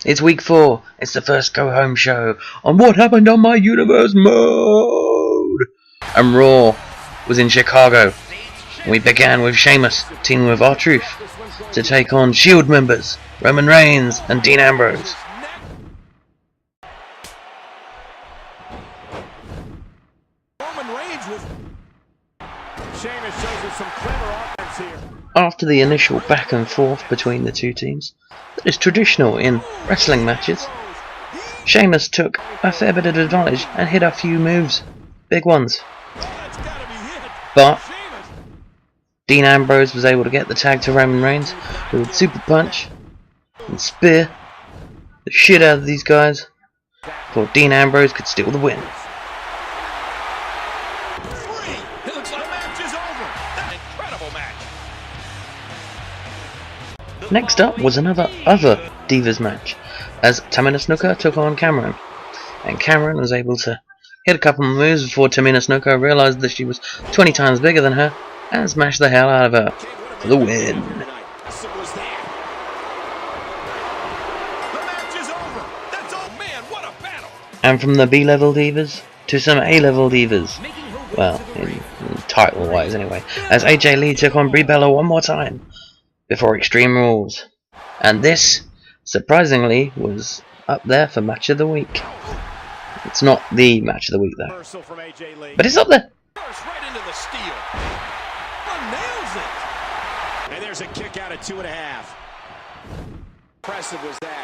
It's week 4. It's the first go-home show on What Happened on My Universe mode. And Raw was in Chicago. We began with Sheamus teaming with R-Truth to take on Shield members Roman Reigns and Dean Ambrose. After the initial back and forth between the two teams, that is traditional in wrestling matches, Sheamus took a fair bit of advantage and hit a few moves, big ones. But Dean Ambrose was able to get the tag to Roman Reigns with a super punch and spear the shit out of these guys before Dean Ambrose could steal the win. Next up was another Divas match, as Tamina Snuka took on Cameron, and Cameron was able to hit a couple of moves before Tamina Snuka realised that she was 20 times bigger than her and smashed the hell out of her for the win. And from the B-level Divas to some A-level Divas, well, in title-wise anyway, as AJ Lee took on Brie Bella one more time before Extreme Rules, and this, surprisingly, was up there for Match of the Week. It's not the Match of the Week though, but it's up there.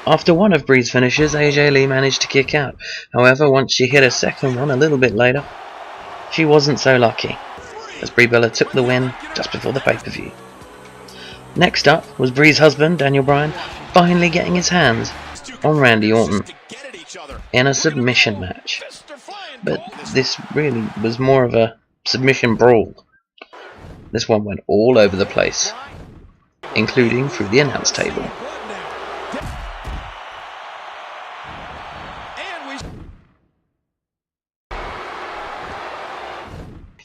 After one of Brie's finishes, AJ Lee managed to kick out. However, once she hit a second one a little bit later, she wasn't so lucky, as Brie Bella took the win just before the pay-per-view. Next up was Brie's husband, Daniel Bryan, finally getting his hands on Randy Orton in a submission match. But this really was more of a submission brawl. This one went all over the place, including through the announce table.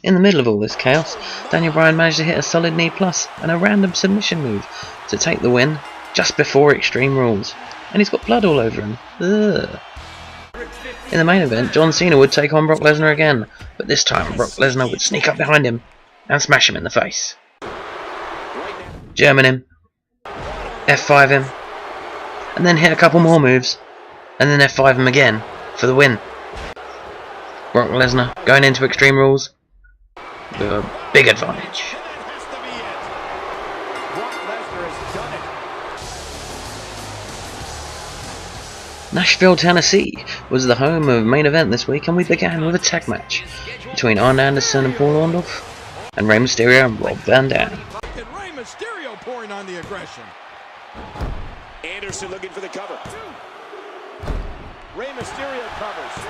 In the middle of all this chaos, Daniel Bryan managed to hit a solid knee plus and a random submission move to take the win just before Extreme Rules. And he's got blood all over him. Ugh. In the main event, John Cena would take on Brock Lesnar again, but this time Brock Lesnar would sneak up behind him and smash him in the face. German him, F5 him, and then hit a couple more moves, and then F5 him again for the win. Brock Lesnar going into Extreme Rules with a big advantage. Nashville, Tennessee was the home of main event this week, and we began with a tag match between Arn Anderson and Paul Orndorff and Rey Mysterio and Rob Van Dam. Rey Mysterio pouring on the aggression. Anderson looking for the cover. Rey Mysterio covers.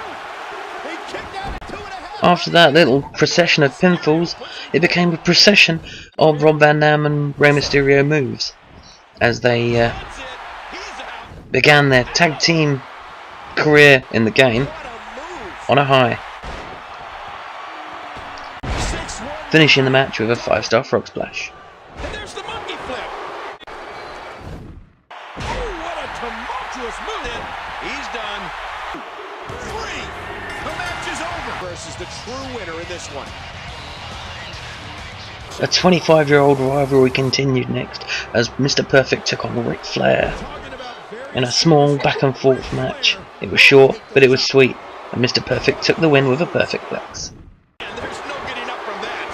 He kicked out at 2.5. After that little procession of pinfalls, it became a procession of Rob Van Dam and Rey Mysterio moves as they began their tag team career in the game on a high, finishing the match with a 5-star frog splash. And there's the monkey flip. Oh, what a tumultuous move. He's done. 3. The match is over. Versus the true winner in this one. A 25-year-old rivalry continued next as Mr. Perfect took on Ric Flair in a small back and forth match. It was short, but it was sweet, and Mr. Perfect took the win with a perfect flex. And there's no getting up from that.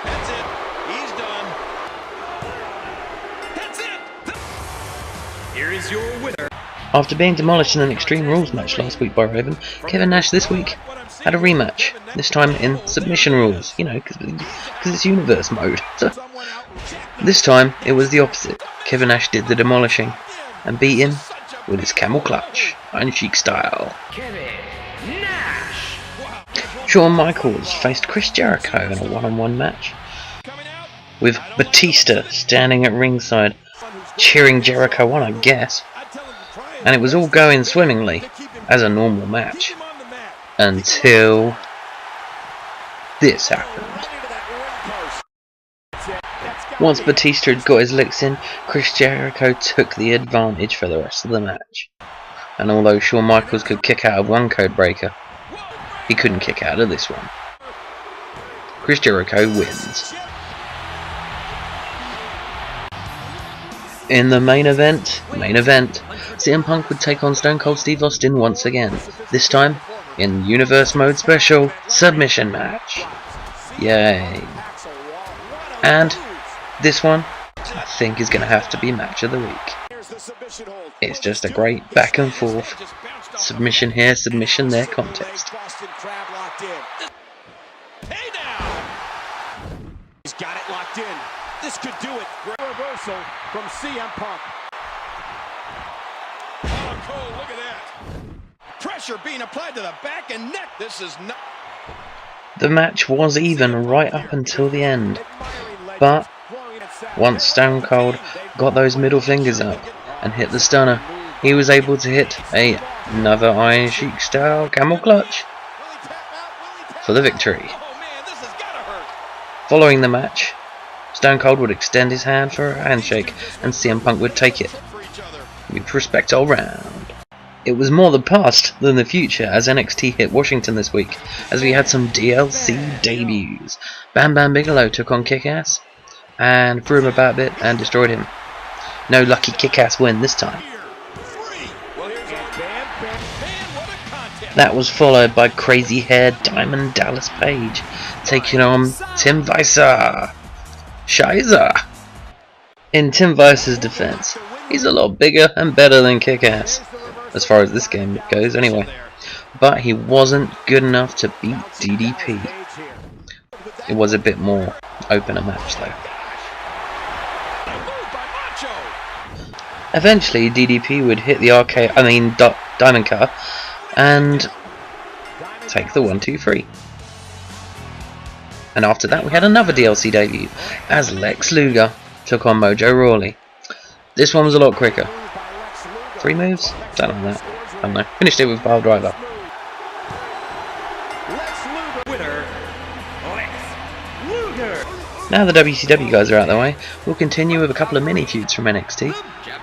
That's it. He's done. That's it. Here is your winner. After being demolished in an Extreme Rules match last week by Raven, Kevin Nash this week had a rematch, this time in Submission Rules, you know, because it's Universe mode. So, this time it was the opposite. Kevin Nash did the demolishing and beat him with his camel clutch, Iron Sheik style. Kevin Nash. Shawn Michaels faced Chris Jericho in a one-on-one match, with Batista standing at ringside cheering Jericho on, I guess. And it was all going swimmingly as a normal match until this happened. Once Batista had got his licks in, Chris Jericho took the advantage for the rest of the match. And although Shawn Michaels could kick out of one code breaker, he couldn't kick out of this one. Chris Jericho wins. In the main event, CM Punk would take on Stone Cold Steve Austin once again, this time in Universe Mode Special Submission Match. Yay. And this one, I think, is going to have to be Match of the Week. It's just a great back and forth, submission here, submission there contest. He's got it locked in. This could do it. Reversal from CM Punk. Oh, Cole, look at that. Pressure being applied to the back and neck. This is not. The match was even right up until the end, but once Stone Cold got those middle fingers up and hit the stunner, he was able to hit another Iron Sheik style camel clutch for the victory. Following the match, Stone Cold would extend his hand for a handshake and CM Punk would take it. With respect all round. It was more the past than the future as NXT hit Washington this week, as we had some DLC debuts. Bam Bam Bigelow took on Kick-Ass and threw him about a bit and destroyed him. No lucky Kick-Ass win this time. That was followed by crazy haired Diamond Dallas Page taking on Tim Weiser. Scheiße! In Tim Weiser's defense, he's a lot bigger and better than Kick-Ass, as far as this game goes anyway, but he wasn't good enough to beat DDP. It was a bit more open a match though. Eventually DDP would hit the Diamond Car and take the 1-2-3. And after that we had another DLC debut as Lex Luger took on Mojo Rawley. This one was a lot quicker. 3 moves? Don't know that. I don't know. Finished it with Pile Driver. Now the WCW guys are out of the way, we'll continue with a couple of mini feuds from NXT.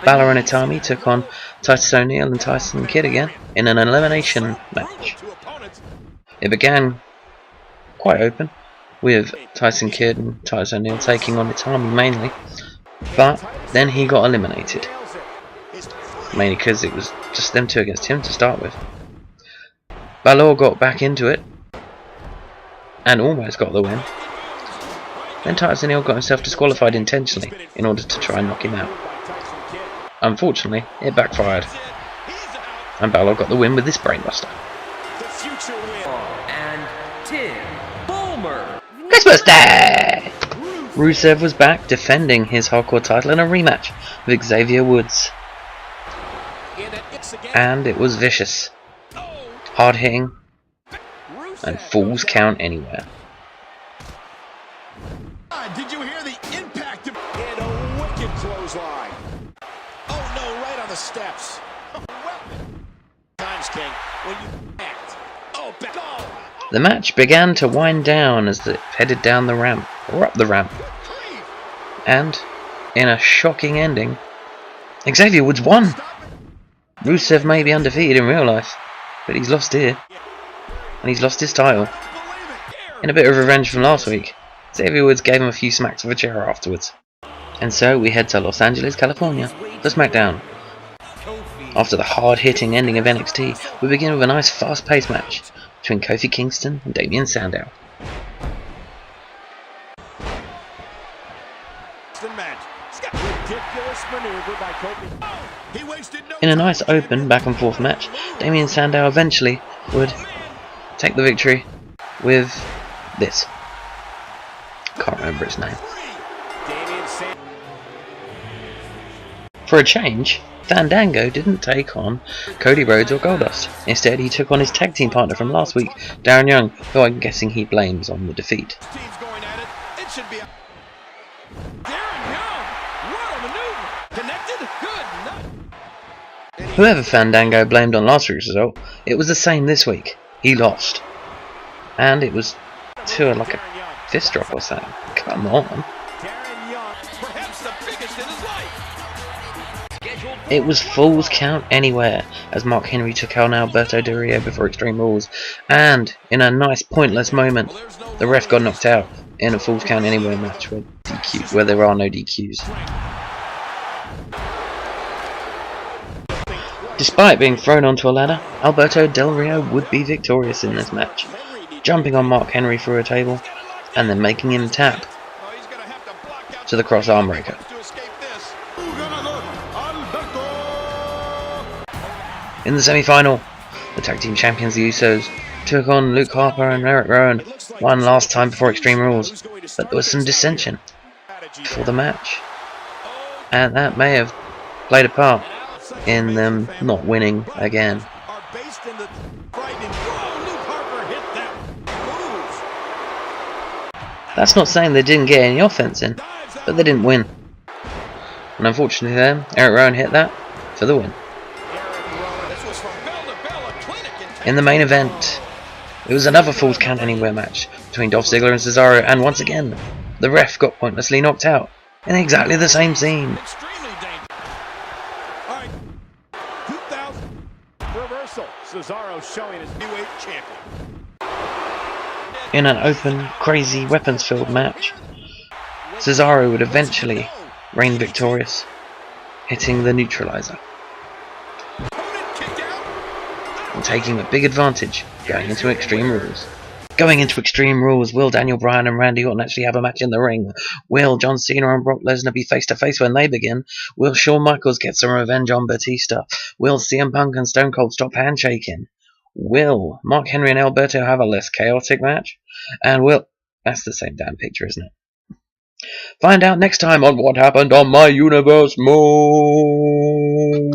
Balor and Itami took on Titus O'Neil and Tyson Kidd again in an elimination match. It began quite open, with Tyson Kidd and Titus O'Neil taking on Itami mainly, but then he got eliminated. Mainly because it was just them two against him to start with. Balor got back into it and almost got the win. Then Titus O'Neil got himself disqualified intentionally in order to try and knock him out. Unfortunately, it backfired, and Balor got the win with this brainbuster. And Tim Boomer. Christmas Day! Rusev was back defending his hardcore title in a rematch with Xavier Woods. And it was vicious, hard hitting, and falls count anywhere. Did you hear the impact of and a wicked clothesline? Oh no, right on the steps. Times King, when you act. Oh, back. Oh. The match began to wind down as it headed down the ramp, or up the ramp. And, in a shocking ending, Xavier Woods won! Rusev may be undefeated in real life, but he's lost here. And he's lost his title. In a bit of revenge from last week, Xavier Woods gave him a few smacks of a chair afterwards. And so we head to Los Angeles, California for SmackDown. After the hard-hitting ending of NXT, we begin with a nice fast-paced match between Kofi Kingston and Damien Sandow. In a nice open back-and-forth match, Damien Sandow eventually would take the victory with this. Can't remember his name. For a change, Fandango didn't take on Cody Rhodes or Goldust. Instead, he took on his tag team partner from last week, Darren Young, who I'm guessing he blames on the defeat. Whoever Fandango blamed on last week's result, it was the same this week. He lost. And it was to like a fist drop or something. Come on. It was Falls Count Anywhere as Mark Henry took out Alberto Del Rio before Extreme Rules, and in a nice pointless moment, the ref got knocked out in a Falls Count Anywhere match where there are no DQs. Despite being thrown onto a ladder, Alberto Del Rio would be victorious in this match, jumping on Mark Henry through a table and then making him tap to the cross arm breaker. In the semi-final, the tag team champions, the Usos, took on Luke Harper and Eric Rowan one last time before Extreme Rules, but there was some dissension before the match, and that may have played a part in them not winning again. That's not saying they didn't get any offense in, but they didn't win. And unfortunately then, Eric Rowan hit that for the win. In the main event, it was another Falls Count Anywhere match between Dolph Ziggler and Cesaro, and once again, the ref got pointlessly knocked out in exactly the same scene. Cesaro showing his new weight champion. In an open, crazy, weapons-filled match, Cesaro would eventually reign victorious, hitting the neutralizer and taking a big advantage going into Extreme Rules. Going into Extreme Rules, will Daniel Bryan and Randy Orton actually have a match in the ring? Will John Cena and Brock Lesnar be face to face when they begin? Will Shawn Michaels get some revenge on Batista? Will CM Punk and Stone Cold stop handshaking? Will Mark Henry and Alberto have a less chaotic match? And will... That's the same damn picture, isn't it? Find out next time on What Happened on My Universe Mode.